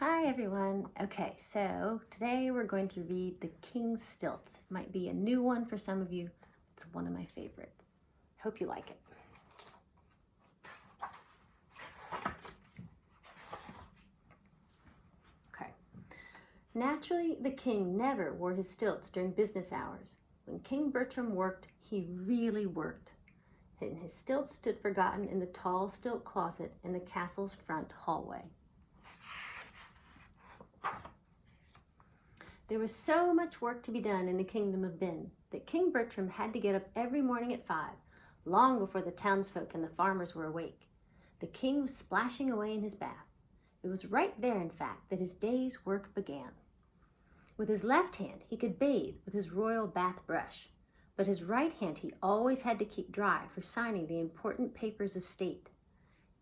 Hi everyone. Okay, so today we're going to read The King's Stilts. It might be a new one for some of you. It's one of my favorites. Hope you like it. Okay. Naturally, the king never wore his stilts during business hours. When King Bertram worked, he really worked. And his stilts stood forgotten in the tall stilt closet in the castle's front hallway. There was so much work to be done in the kingdom of Ben that King Bertram had to get up every morning at 5, long before the townsfolk and the farmers were awake. The king was splashing away in his bath. It was right there, in fact, that his day's work began. With his left hand, he could bathe with his royal bath brush, but his right hand he always had to keep dry for signing the important papers of state.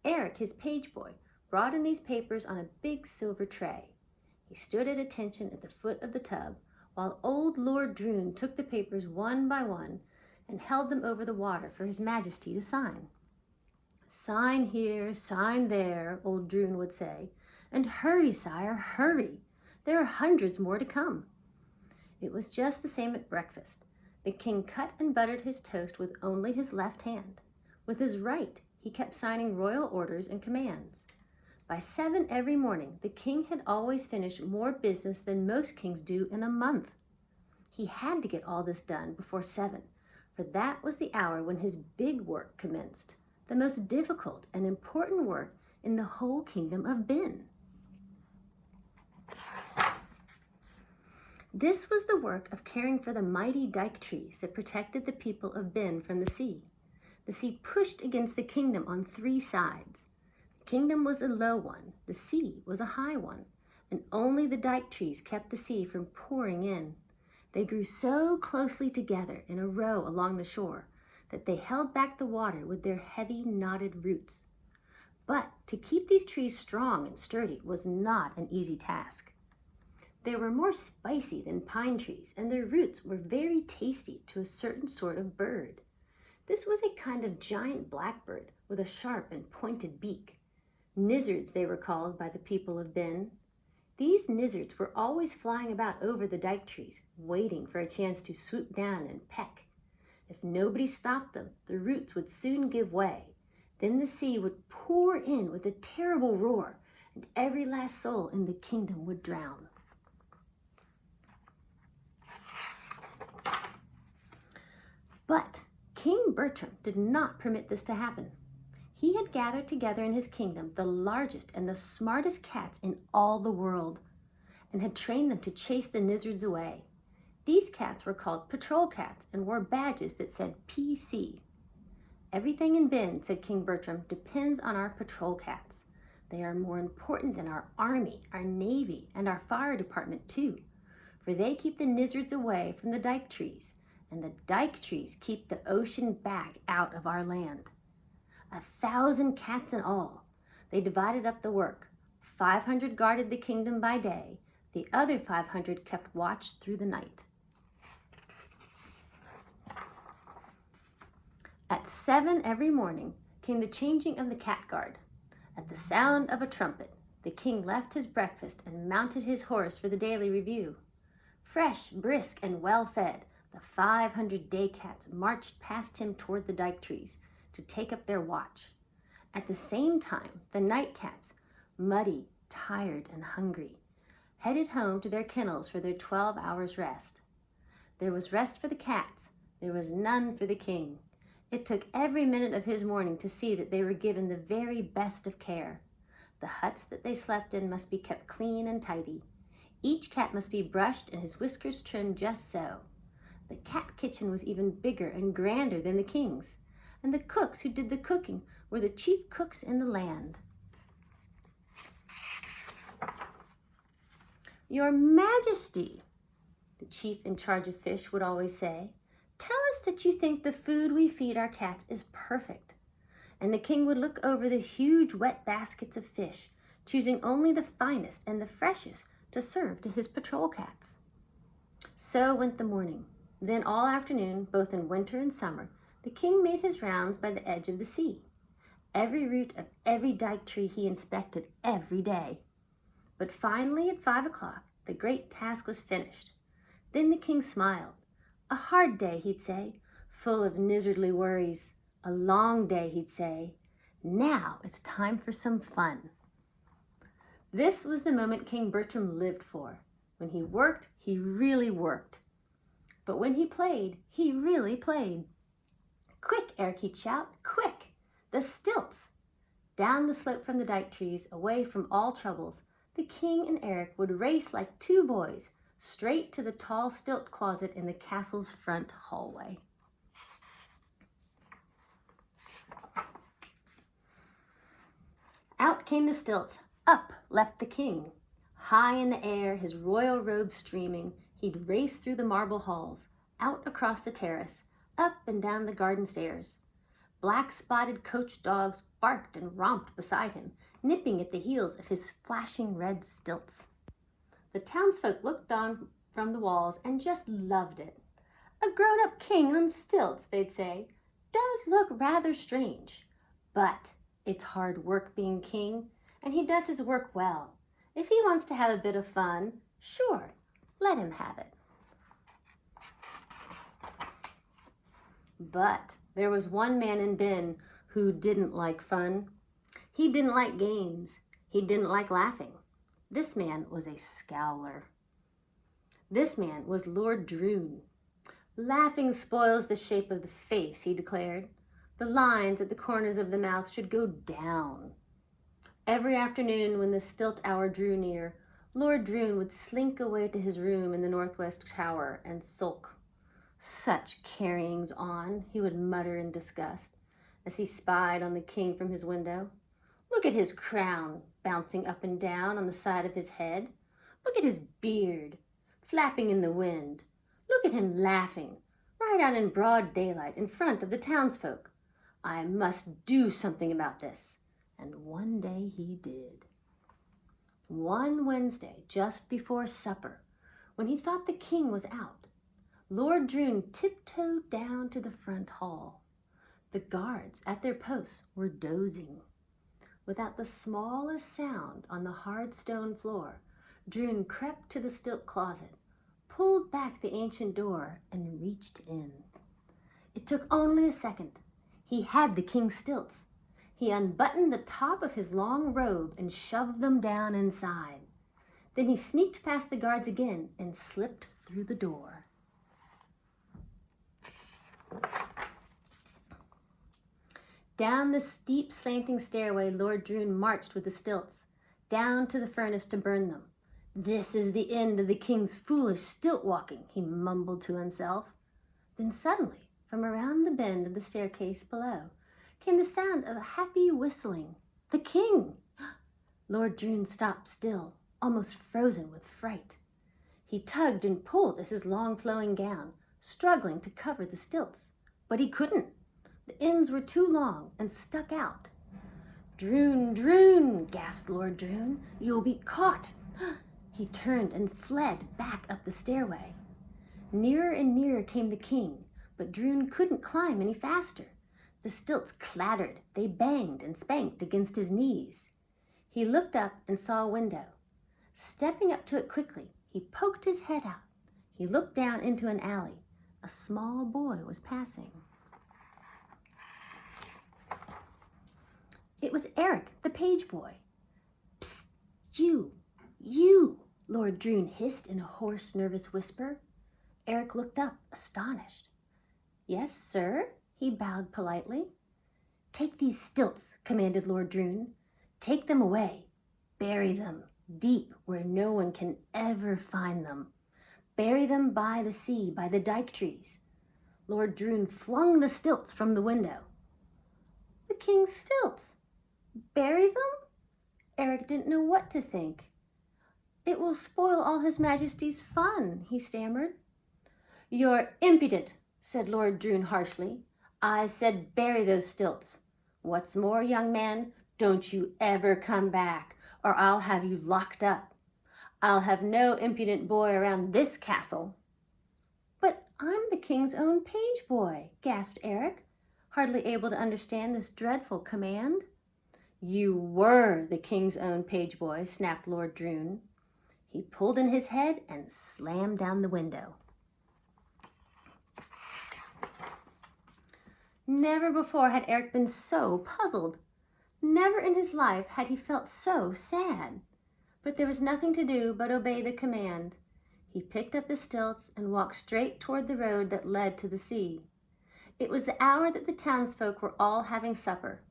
Eric, his page boy, brought in these papers on a big silver tray. He stood at attention at the foot of the tub, while old Lord Droon took the papers one by one and held them over the water for His Majesty to sign. "Sign here, sign there," old Droon would say, "and hurry, sire, hurry. There are hundreds more to come." It was just the same at breakfast. The king cut and buttered his toast with only his left hand. With his right, he kept signing royal orders and commands. By 7 every morning, the king had always finished more business than most kings do in a month. He had to get all this done before 7, for that was the hour when his big work commenced, the most difficult and important work in the whole kingdom of Ben. This was the work of caring for the mighty dike trees that protected the people of Ben from the sea. The sea pushed against the kingdom on 3 sides. The kingdom was a low one, the sea was a high one, and only the dike trees kept the sea from pouring in. They grew so closely together in a row along the shore that they held back the water with their heavy knotted roots. But to keep these trees strong and sturdy was not an easy task. They were more spicy than pine trees, and their roots were very tasty to a certain sort of bird. This was a kind of giant blackbird with a sharp and pointed beak. Nizzards they were called by the people of Ben. These nizzards were always flying about over the dike trees, waiting for a chance to swoop down and peck. If nobody stopped them, the roots would soon give way. Then the sea would pour in with a terrible roar, and every last soul in the kingdom would drown. But King Bertram did not permit this to happen. He had gathered together in his kingdom the largest and the smartest cats in all the world, and had trained them to chase the nizzards away. These cats were called patrol cats and wore badges that said PC. "Everything in Ben," said King Bertram, "depends on our patrol cats. They are more important than our army, our navy, and our fire department too, for they keep the nizzards away from the dike trees, and the dike trees keep the ocean back out of our land. 1,000 cats in all. They divided up the work. 500 guarded the kingdom by day. The other 500 kept watch through the night." At 7 every morning came the changing of the cat guard. At the sound of a trumpet, the king left his breakfast and mounted his horse for the daily review. Fresh, brisk, and well-fed, the 500 day cats marched past him toward the dike trees to take up their watch. At the same time, the night cats, muddy, tired, and hungry, headed home to their kennels for their 12 hours rest. There was rest for the cats. There was none for the king. It took every minute of his morning to see that they were given the very best of care. The huts that they slept in must be kept clean and tidy. Each cat must be brushed and his whiskers trimmed just so. The cat kitchen was even bigger and grander than the king's, and the cooks who did the cooking were the chief cooks in the land. "Your Majesty," the chief in charge of fish would always say, "tell us that you think the food we feed our cats is perfect." And the king would look over the huge wet baskets of fish, choosing only the finest and the freshest to serve to his patrol cats. So went the morning. Then all afternoon, both in winter and summer, the king made his rounds by the edge of the sea. Every root of every dike tree he inspected every day. But finally at 5 o'clock, the great task was finished. Then the king smiled. A hard day, he'd say, full of nizzardly worries. A long day, he'd say. Now it's time for some fun. This was the moment King Bertram lived for. When he worked, he really worked. But when he played, he really played. Quick, Eric, he'd shout, quick! The stilts! Down the slope from the dike trees, away from all troubles, the king and Eric would race like two boys, straight to the tall stilt closet in the castle's front hallway. Out came the stilts. Up leapt the king. High in the air, his royal robe streaming, he'd race through the marble halls, out across the terrace, up and down the garden stairs. Black-spotted coach dogs barked and romped beside him, nipping at the heels of his flashing red stilts. The townsfolk looked on from the walls and just loved it. A grown-up king on stilts, they'd say, does look rather strange. But it's hard work being king, and he does his work well. If he wants to have a bit of fun, sure, let him have it. But there was one man in Ben who didn't like fun. He didn't like games. He didn't like laughing. This man was a scowler. This man was Lord Droon. Laughing spoils the shape of the face, he declared. The lines at the corners of the mouth should go down. Every afternoon when the stilt hour drew near, Lord Droon would slink away to his room in the northwest tower and sulk. Such carryings on, he would mutter in disgust as he spied on the king from his window. Look at his crown bouncing up and down on the side of his head. Look at his beard flapping in the wind. Look at him laughing right out in broad daylight in front of the townsfolk. I must do something about this. And one day he did. One Wednesday, just before supper, when he thought the king was out, Lord Droon tiptoed down to the front hall. The guards at their posts were dozing. Without the smallest sound on the hard stone floor, Droon crept to the stilt closet, pulled back the ancient door, and reached in. It took only a second. He had the king's stilts. He unbuttoned the top of his long robe and shoved them down inside. Then he sneaked past the guards again and slipped through the door. Down the steep, slanting stairway, Lord Droon marched with the stilts, down to the furnace to burn them. This is the end of the king's foolish stilt walking, he mumbled to himself. Then suddenly, from around the bend of the staircase below, came the sound of happy whistling. The king! Lord Droon stopped still, almost frozen with fright. He tugged and pulled at his long flowing gown, struggling to cover the stilts. But he couldn't. The ends were too long and stuck out. Droon, Droon, gasped Lord Droon. You'll be caught. He turned and fled back up the stairway. Nearer and nearer came the king, but Droon couldn't climb any faster. The stilts clattered, they banged and spanked against his knees. He looked up and saw a window. Stepping up to it quickly, he poked his head out. He looked down into an alley. A small boy was passing. It was Eric, the page boy. Psst, you, Lord Droon hissed in a hoarse, nervous whisper. Eric looked up, astonished. Yes, sir, he bowed politely. Take these stilts, commanded Lord Droon. Take them away. Bury them deep where no one can ever find them. Bury them by the sea, by the dike trees. Lord Droon flung the stilts from the window. The king's stilts. Bury them? Eric didn't know what to think. It will spoil all His Majesty's fun, he stammered. You're impudent, said Lord Droon harshly. I said bury those stilts. What's more, young man, don't you ever come back, or I'll have you locked up. I'll have no impudent boy around this castle. But I'm the king's own page boy, gasped Eric, hardly able to understand this dreadful command. You were the king's own page boy, snapped Lord Droon. He pulled in his head and slammed down the window. Never before had Eric been so puzzled. Never in his life had he felt so sad. But there was nothing to do but obey the command. He picked up his stilts and walked straight toward the road that led to the sea. It was the hour that the townsfolk were all having supper.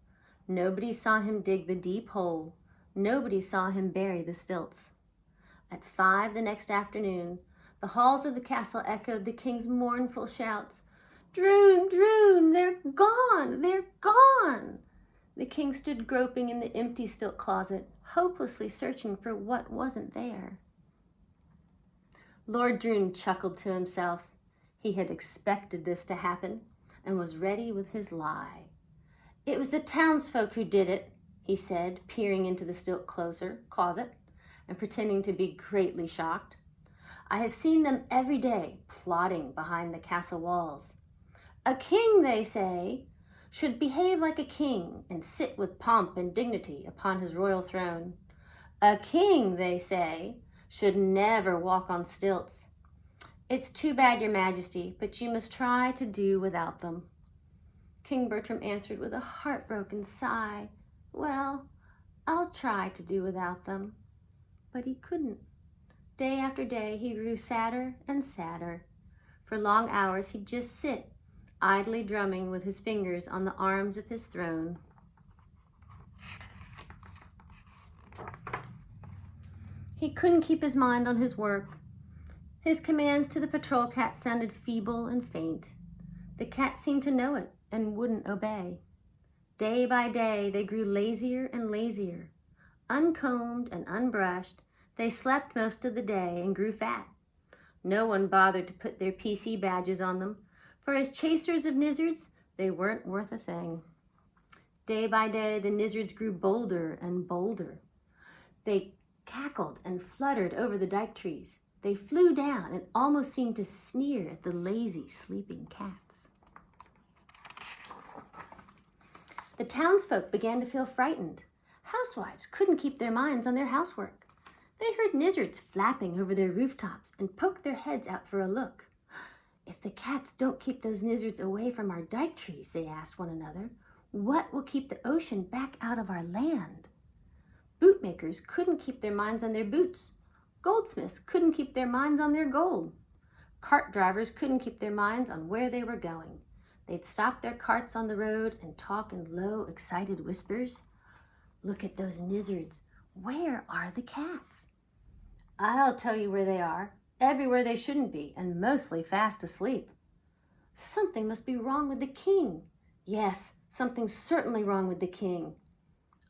Nobody saw him dig the deep hole. Nobody saw him bury the stilts. At 5 the next afternoon, the halls of the castle echoed the king's mournful shouts. Droon, Droon, they're gone, they're gone. The king stood groping in the empty stilt closet, hopelessly searching for what wasn't there. Lord Droon chuckled to himself. He had expected this to happen and was ready with his lie. It was the townsfolk who did it, he said, peering into the stilt closet and pretending to be greatly shocked. I have seen them every day, plotting behind the castle walls. A king, they say, should behave like a king and sit with pomp and dignity upon his royal throne. A king, they say, should never walk on stilts. It's too bad, Your Majesty, but you must try to do without them. King Bertram answered with a heartbroken sigh, Well, I'll try to do without them. But he couldn't. Day after day, he grew sadder and sadder. For long hours, he'd just sit, idly drumming with his fingers on the arms of his throne. He couldn't keep his mind on his work. His commands to the patrol cat sounded feeble and faint. The cat seemed to know it and wouldn't obey. Day by day, they grew lazier and lazier. Uncombed and unbrushed, they slept most of the day and grew fat. No one bothered to put their PC badges on them, for as chasers of nizzards, they weren't worth a thing. Day by day, the nizzards grew bolder and bolder. They cackled and fluttered over the dike trees. They flew down and almost seemed to sneer at the lazy, sleeping cats. The townsfolk began to feel frightened. Housewives couldn't keep their minds on their housework. They heard nizzards flapping over their rooftops and poked their heads out for a look. If the cats don't keep those nizzards away from our dike trees, they asked one another, what will keep the ocean back out of our land? Bootmakers couldn't keep their minds on their boots. Goldsmiths couldn't keep their minds on their gold. Cart drivers couldn't keep their minds on where they were going. They'd stop their carts on the road and talk in low, excited whispers. Look at those nizzards. Where are the cats? I'll tell you where they are. Everywhere they shouldn't be, and mostly fast asleep. Something must be wrong with the king. Yes, something's certainly wrong with the king.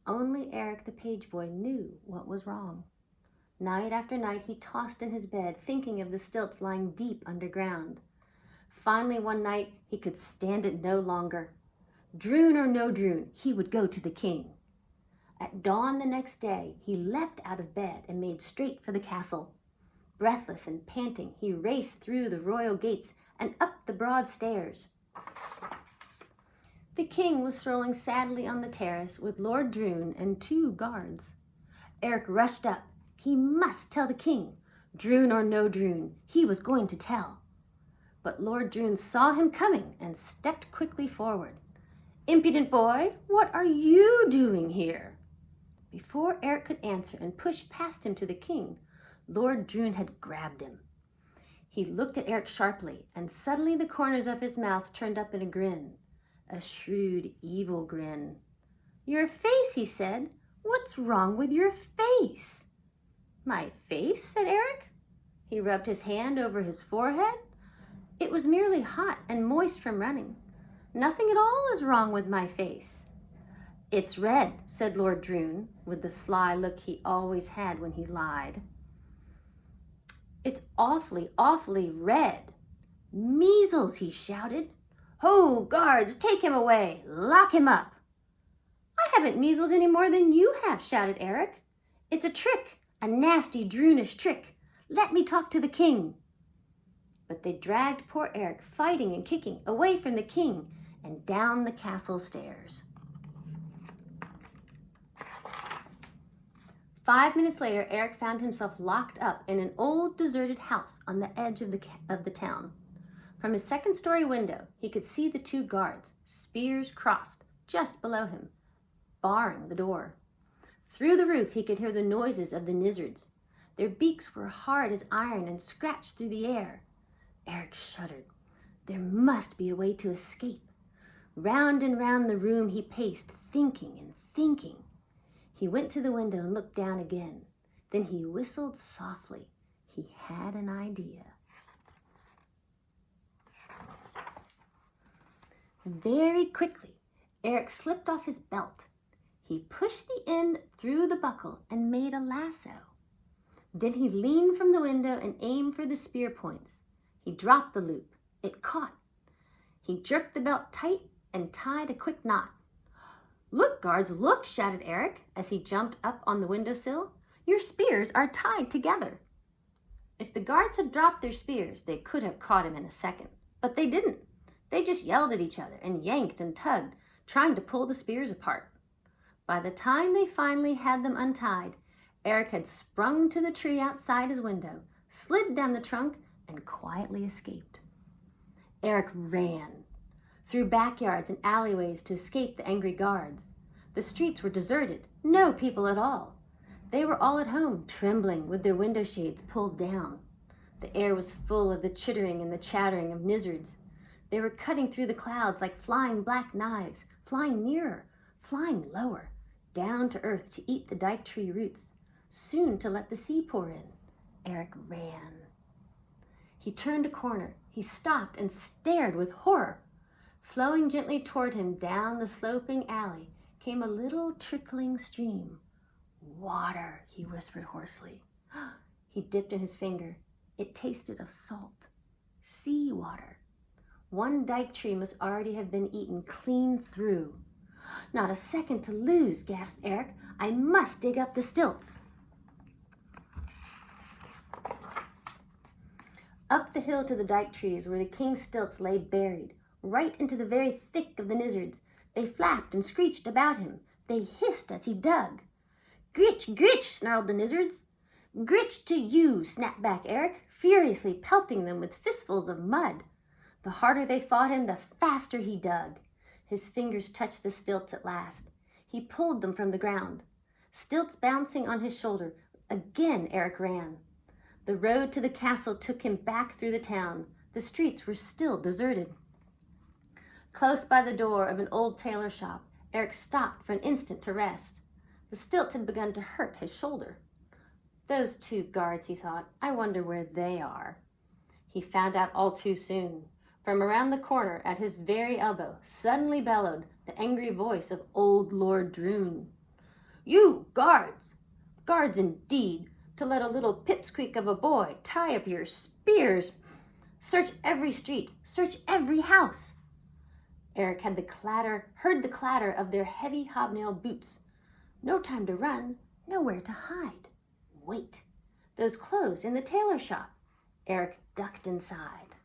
Only Eric the page boy knew what was wrong. Night after night he tossed in his bed, thinking of the stilts lying deep underground. Finally one night he could stand it no longer. Droon or no Droon, he would go to the king. At dawn the next day, he leapt out of bed and made straight for the castle. Breathless and panting, he raced through the royal gates and up the broad stairs. The king was strolling sadly on the terrace with Lord Droon and 2 guards. Eric rushed up. He must tell the king. Droon or no Droon, he was going to tell. But Lord Droon saw him coming and stepped quickly forward. Impudent boy, what are you doing here? Before Eric could answer and push past him to the king, Lord Droon had grabbed him. He looked at Eric sharply, and suddenly the corners of his mouth turned up in a grin. A shrewd, evil grin. Your face, he said. What's wrong with your face? My face, said Eric. He rubbed his hand over his forehead. It was merely hot and moist from running. Nothing at all is wrong with my face. It's red, said Lord Droon, with the sly look he always had when he lied. It's awfully, awfully red. Measles, he shouted. Ho, guards, take him away. Lock him up. I haven't measles any more than you have, shouted Eric. It's a trick, a nasty, Droonish trick. Let me talk to the king. But they dragged poor Eric, fighting and kicking, away from the king and down the castle stairs. 5 minutes later, Eric found himself locked up in an old deserted house on the edge of the town. From his second-story window, he could see the 2 guards, spears crossed, just below him, barring the door. Through the roof, he could hear the noises of the lizards. Their beaks were hard as iron and scratched through the air. Eric shuddered. There must be a way to escape. Round and round the room he paced, thinking and thinking. He went to the window and looked down again. Then he whistled softly. He had an idea. Very quickly, Eric slipped off his belt. He pushed the end through the buckle and made a lasso. Then he leaned from the window and aimed for the spear points. He dropped the loop. It caught. He jerked the belt tight and tied a quick knot. "Look, guards, look," shouted Eric as he jumped up on the windowsill. "Your spears are tied together." If the guards had dropped their spears, they could have caught him in a second. But they didn't. They just yelled at each other and yanked and tugged, trying to pull the spears apart. By the time they finally had them untied, Eric had sprung to the tree outside his window, slid down the trunk, and quietly escaped. Eric ran through backyards and alleyways to escape the angry guards. The streets were deserted, no people at all. They were all at home, trembling with their window shades pulled down. The air was full of the chittering and the chattering of lizards. They were cutting through the clouds like flying black knives, flying nearer, flying lower, down to earth to eat the dike tree roots, soon to let the sea pour in. Eric ran. He turned a corner. He stopped and stared with horror. Flowing gently toward him down the sloping alley came a little trickling stream. "Water," he whispered hoarsely. He dipped in his finger. It tasted of salt. Sea water. One dike tree must already have been eaten clean through. "Not a second to lose," gasped Eric. "I must dig up the stilts." Up the hill to the dike trees where the king's stilts lay buried, right into the very thick of the lizards. They flapped and screeched about him. They hissed as he dug. "Gritch, gritch," snarled the lizards. "Gritch to you," snapped back Eric, furiously pelting them with fistfuls of mud. The harder they fought him, the faster he dug. His fingers touched the stilts at last. He pulled them from the ground. Stilts bouncing on his shoulder. Again Eric ran. The road to the castle took him back through the town. The streets were still deserted. Close by the door of an old tailor shop, Eric stopped for an instant to rest. The stilts had begun to hurt his shoulder. "Those 2 guards," he thought, "I wonder where they are." He found out all too soon. From around the corner at his very elbow suddenly bellowed the angry voice of old Lord Droon. "You guards! Guards indeed, to let a little pipsqueak of a boy tie up your spears! Search every street, search every house!" Eric heard the clatter of their heavy hobnailed boots. No time to run, nowhere to hide. Wait, those clothes in the tailor shop. Eric ducked inside.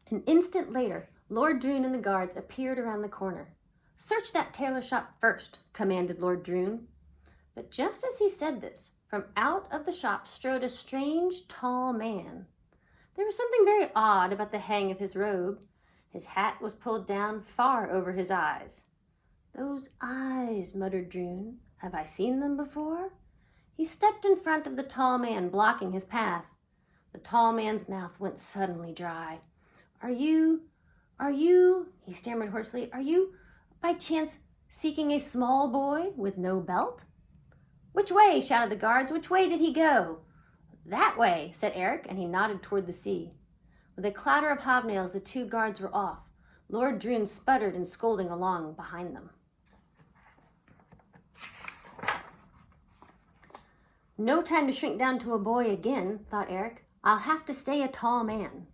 An instant later, Lord Droon and the guards appeared around the corner. "Search that tailor shop first," commanded Lord Droon. But just as he said this, from out of the shop strode a strange, tall man. There was something very odd about the hang of his robe. His hat was pulled down far over his eyes. "Those eyes," muttered Droon. "Have I seen them before?" He stepped in front of the tall man, blocking his path. The tall man's mouth went suddenly dry. Are you, he stammered hoarsely, "are you, by chance, seeking a small boy with no belt?" "Which way?" shouted the guards. "Which way did he go?" "That way," said Eric, and he nodded toward the sea. With a clatter of hobnails, the 2 guards were off. Lord Droon sputtered and scolding along behind them. No time to shrink down to a boy again, thought Eric. I'll have to stay a tall man.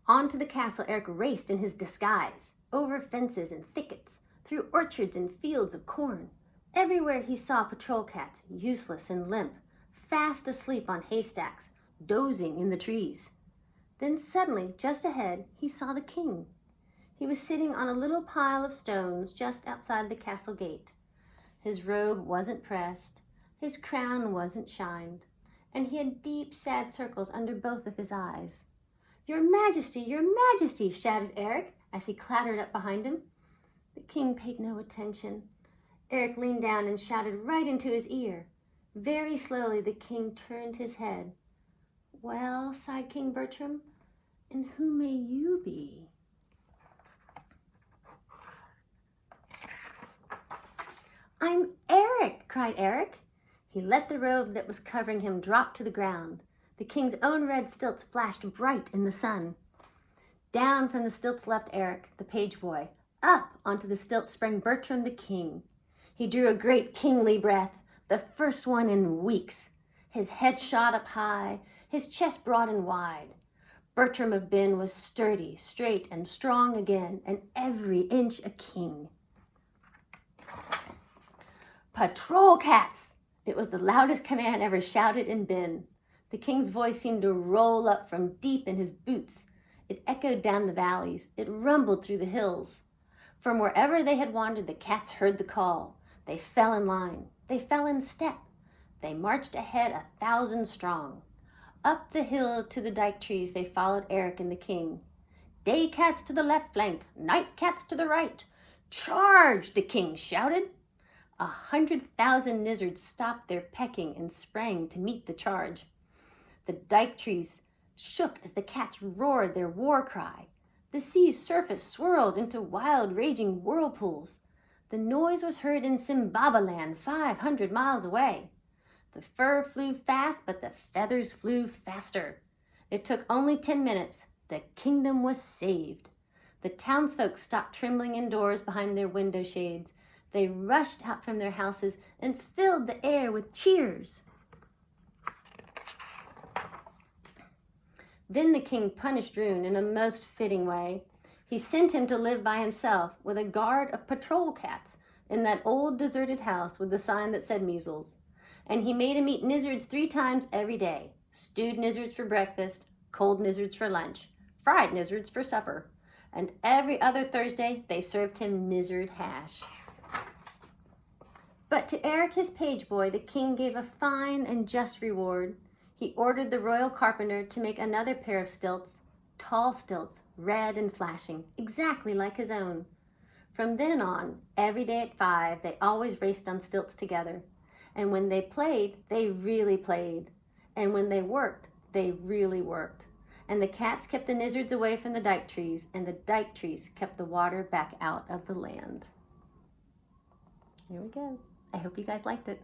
On to the castle Eric raced in his disguise, over fences and thickets, through orchards and fields of corn. Everywhere he saw patrol cats, useless and limp, fast asleep on haystacks, dozing in the trees. Then suddenly, just ahead, he saw the king. He was sitting on a little pile of stones just outside the castle gate. His robe wasn't pressed, his crown wasn't shined, and he had deep, sad circles under both of his eyes. "Your Majesty, your Majesty!" shouted Eric as he clattered up behind him. The king paid no attention. Eric leaned down and shouted right into his ear. Very slowly the king turned his head. "Well," sighed King Bertram, "and who may you be?" "I'm Eric!" cried Eric. He let the robe that was covering him drop to the ground. The king's own red stilts flashed bright in the sun. Down from the stilts leapt Eric, the page boy. Up onto the stilts sprang Bertram the king. He drew a great kingly breath, the first one in weeks. His head shot up high, his chest broad and wide. Bertram of Ben was sturdy, straight, and strong again, and every inch a king. "Patrol cats!" It was the loudest command ever shouted in Ben. The king's voice seemed to roll up from deep in his boots. It echoed down the valleys. It rumbled through the hills. From wherever they had wandered, the cats heard the call. They fell in line. They fell in step. They marched ahead 1,000 strong. Up the hill to the dike trees they followed Eric and the king. "Day cats to the left flank, night cats to the right. Charge!" the king shouted. 100,000 lizards stopped their pecking and sprang to meet the charge. The dike trees shook as the cats roared their war cry. The sea's surface swirled into wild, raging whirlpools. The noise was heard in Simbabaland, 500 miles away. The fur flew fast, but the feathers flew faster. It took only 10 minutes. The kingdom was saved. The townsfolk stopped trembling indoors behind their window shades. They rushed out from their houses and filled the air with cheers. Then the king punished Roon in a most fitting way. He sent him to live by himself with a guard of patrol cats in that old deserted house with the sign that said measles. And he made him eat nizzards 3 times every day. Stewed nizzards for breakfast, cold nizzards for lunch, fried nizzards for supper. And every other Thursday they served him nizzard hash. But to Eric, his page boy, the king gave a fine and just reward. He ordered the royal carpenter to make another pair of stilts, tall stilts, red and flashing, exactly like his own. From then on, every day at 5, they always raced on stilts together. And when they played, they really played. And when they worked, they really worked. And the cats kept the nizzards away from the dike trees, and the dike trees kept the water back out of the land. Here we go. I hope you guys liked it.